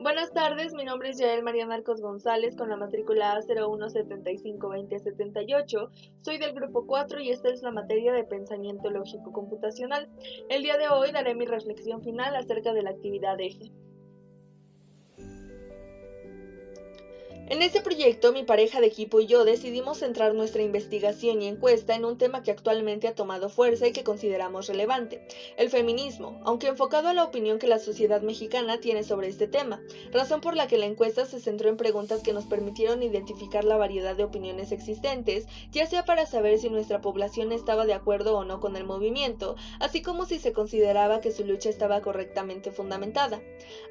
Buenas tardes, mi nombre es Yael María Marcos González con la matrícula A01752078. Soy del grupo 4 y esta es la materia de pensamiento lógico computacional. El día de hoy daré mi reflexión final acerca de la actividad eje. En este proyecto, mi pareja de equipo y yo decidimos centrar nuestra investigación y encuesta en un tema que actualmente ha tomado fuerza y que consideramos relevante, el feminismo, aunque enfocado a la opinión que la sociedad mexicana tiene sobre este tema, razón por la que la encuesta se centró en preguntas que nos permitieron identificar la variedad de opiniones existentes, ya sea para saber si nuestra población estaba de acuerdo o no con el movimiento, así como si se consideraba que su lucha estaba correctamente fundamentada.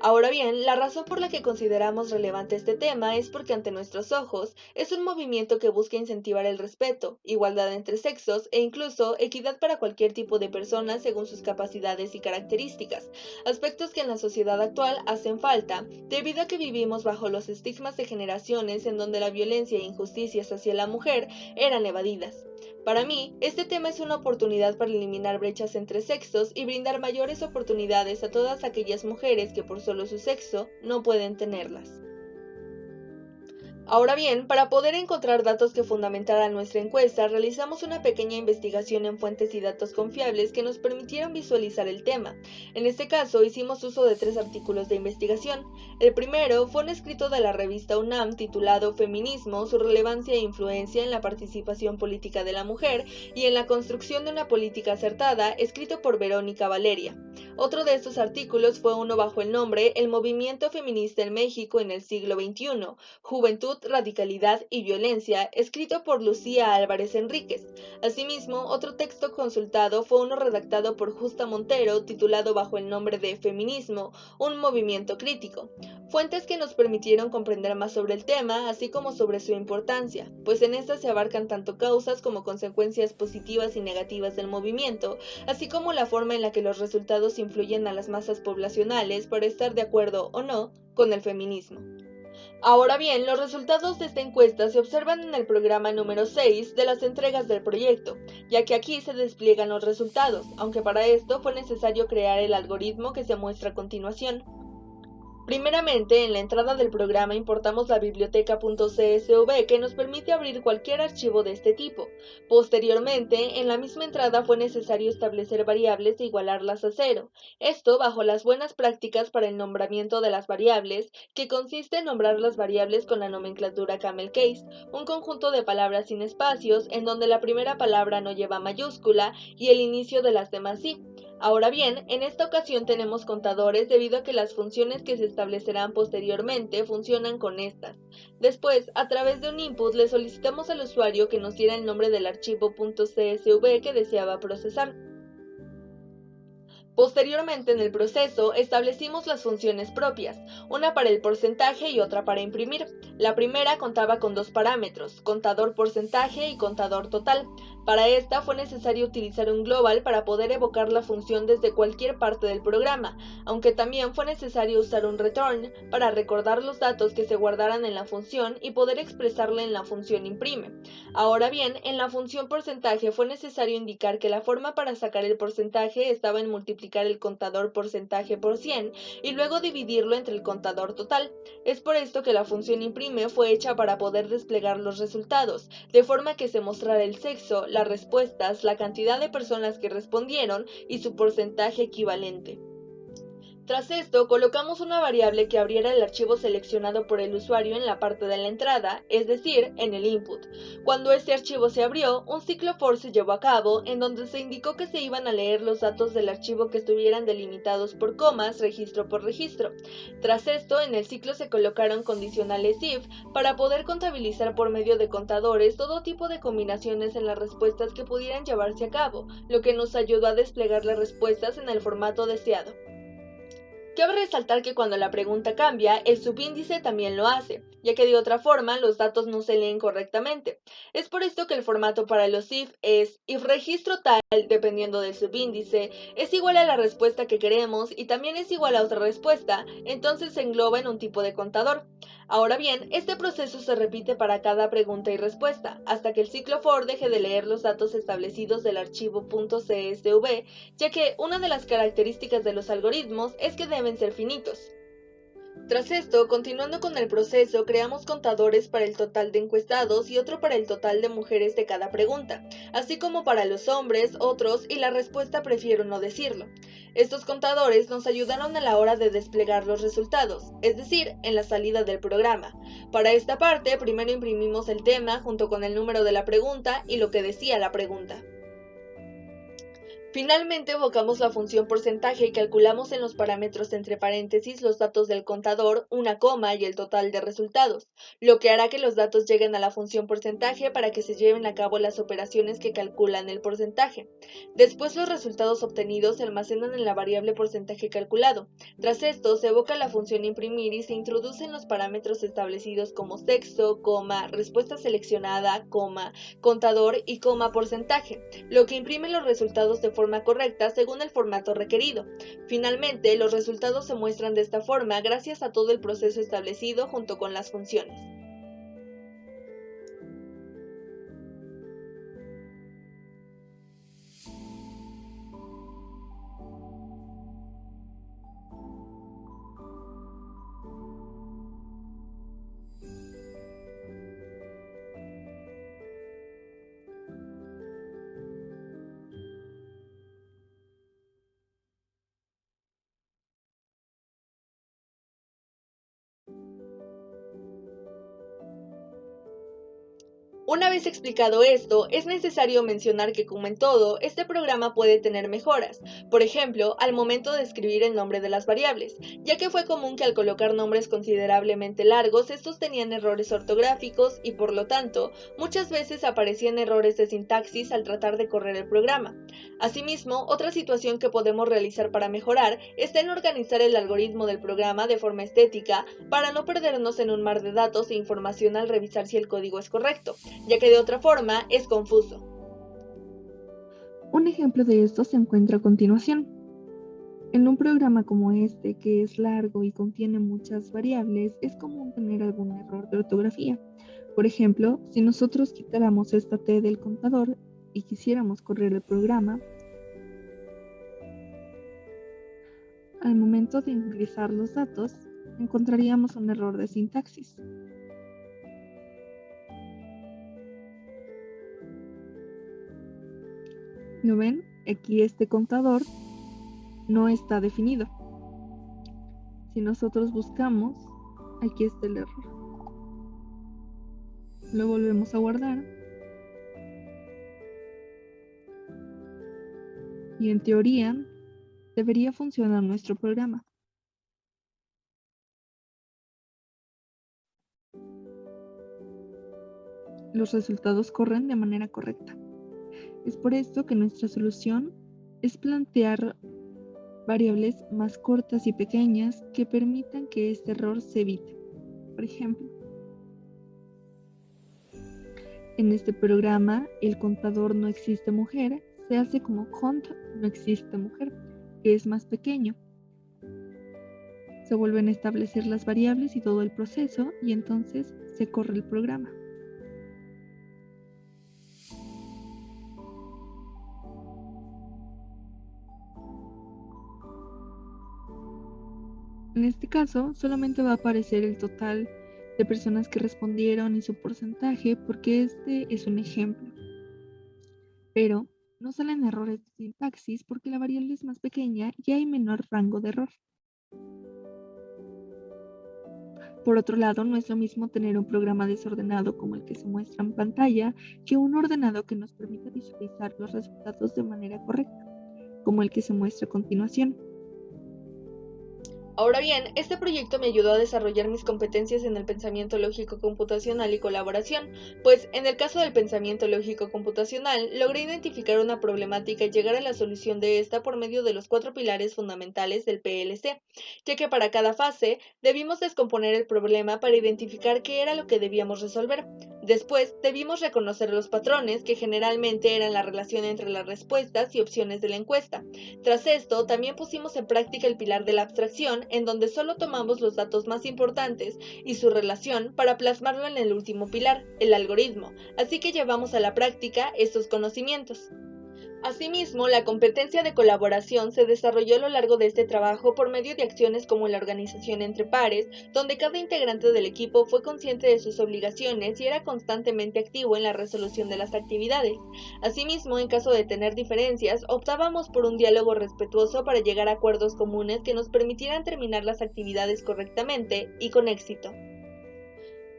Ahora bien, la razón por la que consideramos relevante este tema es porque ante nuestros ojos es un movimiento que busca incentivar el respeto, igualdad entre sexos e incluso equidad para cualquier tipo de persona según sus capacidades y características, aspectos que en la sociedad actual hacen falta debido a que vivimos bajo los estigmas de generaciones en donde la violencia e injusticias hacia la mujer eran evadidas. Para mí, este tema es una oportunidad para eliminar brechas entre sexos y brindar mayores oportunidades a todas aquellas mujeres que por solo su sexo no pueden tenerlas. Ahora bien, para poder encontrar datos que fundamentaran nuestra encuesta, realizamos una pequeña investigación en fuentes y datos confiables que nos permitieron visualizar el tema. En este caso, hicimos uso de 3 artículos de investigación. El primero fue un escrito de la revista UNAM titulado Feminismo, su relevancia e influencia en la participación política de la mujer y en la construcción de una política acertada, escrito por Verónica Valeria. Otro de estos artículos fue uno bajo el nombre El movimiento feminista en México en el siglo XXI, Juventud, Radicalidad y Violencia, escrito por Lucía Álvarez Enríquez. Asimismo, otro texto consultado fue uno redactado por Justa Montero, titulado bajo el nombre de Feminismo, un movimiento crítico. Fuentes que nos permitieron comprender más sobre el tema, así como sobre su importancia, pues en estas se abarcan tanto causas como consecuencias positivas y negativas del movimiento, así como la forma en la que los resultados influyen a las masas poblacionales para estar de acuerdo o no con el feminismo. Ahora bien, los resultados de esta encuesta se observan en el programa número 6 de las entregas del proyecto, ya que aquí se despliegan los resultados, aunque para esto fue necesario crear el algoritmo que se muestra a continuación. Primeramente, en la entrada del programa importamos la biblioteca.csv que nos permite abrir cualquier archivo de este tipo. Posteriormente, en la misma entrada fue necesario establecer variables e igualarlas a cero. Esto bajo las buenas prácticas para el nombramiento de las variables, que consiste en nombrar las variables con la nomenclatura camel case, un conjunto de palabras sin espacios en donde la primera palabra no lleva mayúscula y el inicio de las demás sí. Ahora bien, en esta ocasión tenemos contadores debido a que las funciones que se establecerán posteriormente funcionan con estas. Después, a través de un input, le solicitamos al usuario que nos diera el nombre del archivo .csv que deseaba procesar. Posteriormente en el proceso establecimos las funciones propias, una para el porcentaje y otra para imprimir. La primera contaba con 2 parámetros, contador porcentaje y contador total. Para esta fue necesario utilizar un global para poder evocar la función desde cualquier parte del programa, aunque también fue necesario usar un return para recordar los datos que se guardaran en la función y poder expresarla en la función imprime. Ahora bien, en la función porcentaje fue necesario indicar que la forma para sacar el porcentaje estaba en multiplicar el contador porcentaje por 100 y luego dividirlo entre el contador total. Es por esto que la función imprime fue hecha para poder desplegar los resultados, de forma que se mostrara el sexo, las respuestas, la cantidad de personas que respondieron y su porcentaje equivalente. Tras esto, colocamos una variable que abriera el archivo seleccionado por el usuario en la parte de la entrada, es decir, en el input. Cuando este archivo se abrió, un ciclo for se llevó a cabo, en donde se indicó que se iban a leer los datos del archivo que estuvieran delimitados por comas, registro por registro. Tras esto, en el ciclo se colocaron condicionales if para poder contabilizar por medio de contadores todo tipo de combinaciones en las respuestas que pudieran llevarse a cabo, lo que nos ayudó a desplegar las respuestas en el formato deseado. Cabe resaltar que cuando la pregunta cambia, el subíndice también lo hace, ya que de otra forma los datos no se leen correctamente. Es por esto que el formato para los if es if registro tal, dependiendo del subíndice, es igual a la respuesta que queremos y también es igual a otra respuesta, entonces se engloba en un tipo de contador. Ahora bien, este proceso se repite para cada pregunta y respuesta, hasta que el ciclo for deje de leer los datos establecidos del archivo .csv, ya que una de las características de los algoritmos es que deben ser finitos. Tras esto, continuando con el proceso, creamos contadores para el total de encuestados y otro para el total de mujeres de cada pregunta, así como para los hombres, otros y la respuesta prefiero no decirlo. Estos contadores nos ayudaron a la hora de desplegar los resultados, es decir, en la salida del programa. Para esta parte, primero imprimimos el tema junto con el número de la pregunta y lo que decía la pregunta. Finalmente evocamos la función porcentaje y calculamos en los parámetros entre paréntesis los datos del contador, una coma y el total de resultados, lo que hará que los datos lleguen a la función porcentaje para que se lleven a cabo las operaciones que calculan el porcentaje. Después los resultados obtenidos se almacenan en la variable porcentaje calculado. Tras esto se evoca la función imprimir y se introducen los parámetros establecidos como sexo, coma, respuesta seleccionada, coma, contador y coma porcentaje, lo que imprime los resultados de forma correcta según el formato requerido. Finalmente, los resultados se muestran de esta forma gracias a todo el proceso establecido junto con las funciones. Una vez explicado esto, es necesario mencionar que, como en todo, este programa puede tener mejoras, por ejemplo, al momento de escribir el nombre de las variables, ya que fue común que al colocar nombres considerablemente largos, estos tenían errores ortográficos y, por lo tanto, muchas veces aparecían errores de sintaxis al tratar de correr el programa. Asimismo, otra situación que podemos realizar para mejorar está en organizar el algoritmo del programa de forma estética para no perdernos en un mar de datos e información al revisar si el código es correcto, ya que de otra forma es confuso. Un ejemplo de esto se encuentra a continuación. En un programa como este, que es largo y contiene muchas variables, es común tener algún error de ortografía. Por ejemplo, si nosotros quitáramos esta T del contador y quisiéramos correr el programa, al momento de ingresar los datos, encontraríamos un error de sintaxis. ¿Lo ven? Aquí este contador no está definido. Si nosotros buscamos, aquí está el error. Lo volvemos a guardar. Y en teoría, debería funcionar nuestro programa. Los resultados corren de manera correcta. Es por esto que nuestra solución es plantear variables más cortas y pequeñas que permitan que este error se evite. Por ejemplo, en este programa el contador no existe mujer se hace como cont no existe mujer, que es más pequeño. Se vuelven a establecer las variables y todo el proceso y entonces se corre el programa. En este caso, solamente va a aparecer el total de personas que respondieron y su porcentaje, porque este es un ejemplo. Pero no salen errores de sintaxis porque la variable es más pequeña y hay menor rango de error. Por otro lado, no es lo mismo tener un programa desordenado como el que se muestra en pantalla que un ordenado que nos permita visualizar los resultados de manera correcta, como el que se muestra a continuación. Ahora bien, este proyecto me ayudó a desarrollar mis competencias en el pensamiento lógico computacional y colaboración, pues en el caso del pensamiento lógico computacional logré identificar una problemática y llegar a la solución de esta por medio de los 4 pilares fundamentales del PLC, ya que para cada fase debimos descomponer el problema para identificar qué era lo que debíamos resolver. Después debimos reconocer los patrones, que generalmente eran la relación entre las respuestas y opciones de la encuesta. Tras esto, también pusimos en práctica el pilar de la abstracción, en donde solo tomamos los datos más importantes y su relación para plasmarlo en el último pilar, el algoritmo, así que llevamos a la práctica estos conocimientos. Asimismo, la competencia de colaboración se desarrolló a lo largo de este trabajo por medio de acciones como la organización entre pares, donde cada integrante del equipo fue consciente de sus obligaciones y era constantemente activo en la resolución de las actividades. Asimismo, en caso de tener diferencias, optábamos por un diálogo respetuoso para llegar a acuerdos comunes que nos permitieran terminar las actividades correctamente y con éxito.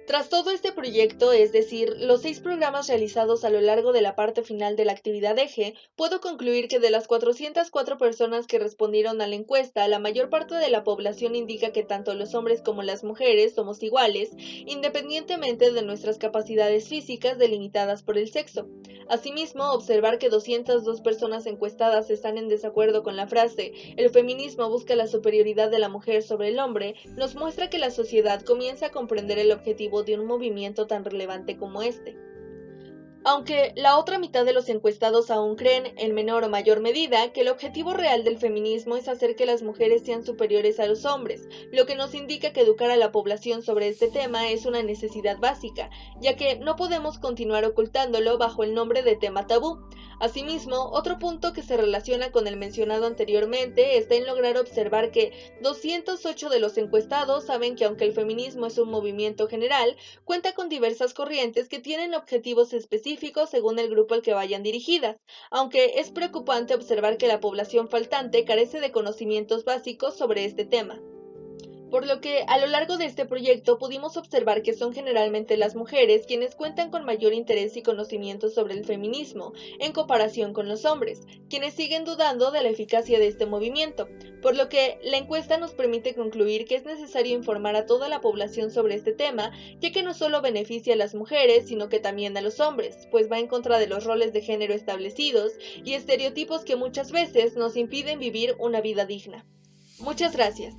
Tras todo este proyecto, es decir, los 6 programas realizados a lo largo de la parte final de la actividad eje, puedo concluir que de las 404 personas que respondieron a la encuesta, la mayor parte de la población indica que tanto los hombres como las mujeres somos iguales, independientemente de nuestras capacidades físicas delimitadas por el sexo. Asimismo, observar que 202 personas encuestadas están en desacuerdo con la frase "el feminismo busca la superioridad de la mujer sobre el hombre", nos muestra que la sociedad comienza a comprender el objetivo de un movimiento tan relevante como este. Aunque la otra mitad de los encuestados aún creen, en menor o mayor medida, que el objetivo real del feminismo es hacer que las mujeres sean superiores a los hombres, lo que nos indica que educar a la población sobre este tema es una necesidad básica, ya que no podemos continuar ocultándolo bajo el nombre de tema tabú. Asimismo, otro punto que se relaciona con el mencionado anteriormente está en lograr observar que 208 de los encuestados saben que aunque el feminismo es un movimiento general, cuenta con diversas corrientes que tienen objetivos específicos según el grupo al que vayan dirigidas, aunque es preocupante observar que la población faltante carece de conocimientos básicos sobre este tema. Por lo que, a lo largo de este proyecto pudimos observar que son generalmente las mujeres quienes cuentan con mayor interés y conocimiento sobre el feminismo, en comparación con los hombres, quienes siguen dudando de la eficacia de este movimiento, por lo que la encuesta nos permite concluir que es necesario informar a toda la población sobre este tema, ya que no solo beneficia a las mujeres, sino que también a los hombres, pues va en contra de los roles de género establecidos y estereotipos que muchas veces nos impiden vivir una vida digna. Muchas gracias.